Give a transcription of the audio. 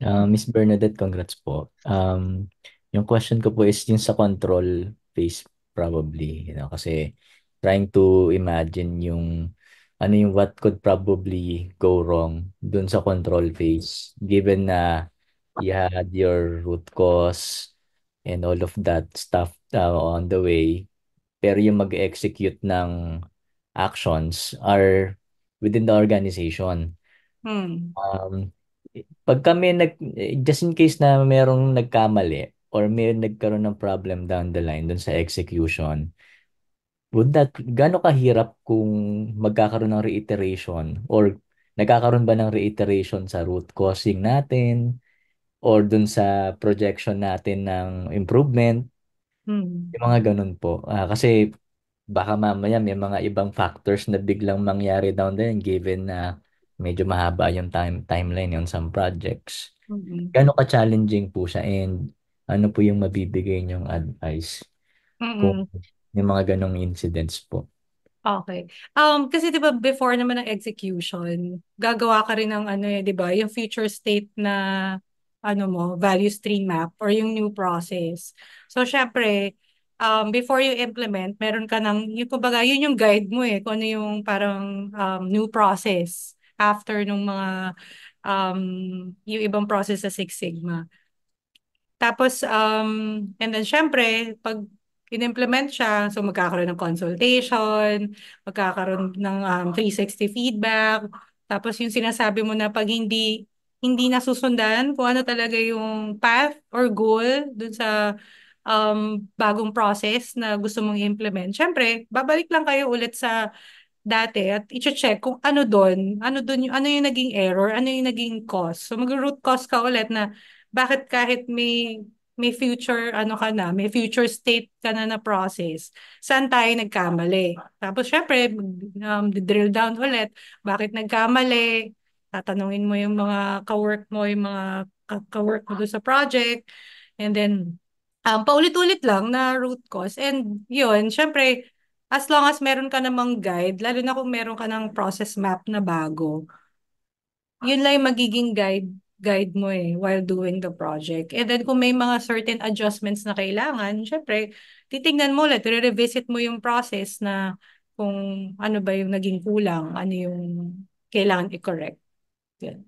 Miss Bernadette, congrats po. Yung question ko po is yung sa control phase probably, kasi trying to imagine yung ano yung what could probably go wrong dun sa control phase given na you had your root cause and all of that stuff on the way, pero yung mag-execute ng actions are within the organization. Hmm. Pag kami just in case na merong nagkamali or may nagkaroon ng problem down the line dun sa execution, gaano kahirap kung magkakaroon ng reiteration or nagkakaroon ba ng reiteration sa root causing natin or dun sa projection natin ng improvement, Hmm. yung mga ganun po. Kasi baka mamaya may mga ibang factors na biglang mangyari down the line given na medyo mahaba yung timeline on some projects. Mm. Gaano ka-challenging po siya and ano po yung mabibigay niyong advice kung Mm. may mga ganong incidents po? Okay. Kasi 'di ba before naman ng execution, gagawa ka rin ng ano 'di ba, yung future state na ano mo, value stream map or yung new process. So syempre, before you implement, meron ka ng yung kumbaga, yun yung guide mo kung ano yung parang new process after nung mga um, yung ibang process sa Six Sigma. Tapos, and then syempre, pag in-implement siya, so magkakaroon ng consultation, magkakaroon ng 360 feedback, tapos yung sinasabi mo na pag hindi nasusundan kung ano talaga yung path or goal dun sa bagong process na gusto mong i-implement. Syempre, babalik lang kayo ulit sa dati at i-check kung ano doon yung ano yung naging error, ano yung naging cause. So mag-root cause ka ulit na bakit kahit may future ano ka na, may future state ka na process, saan tayo nagkamali? Tapos syempre, drill down ulit, bakit nagkamali? Tatanungin mo yung mga ka-work mo, yung mga ka-work mo doon sa project. And then, paulit-ulit lang na root cause. And yun, syempre, as long as meron ka namang guide, lalo na kung meron ka ng process map na bago, yun lang yung magiging guide mo while doing the project. And then kung may mga certain adjustments na kailangan, syempre, titingnan mo ulit, re-revisit mo yung process na kung ano ba yung naging kulang, ano yung kailangan i-correct. Yun.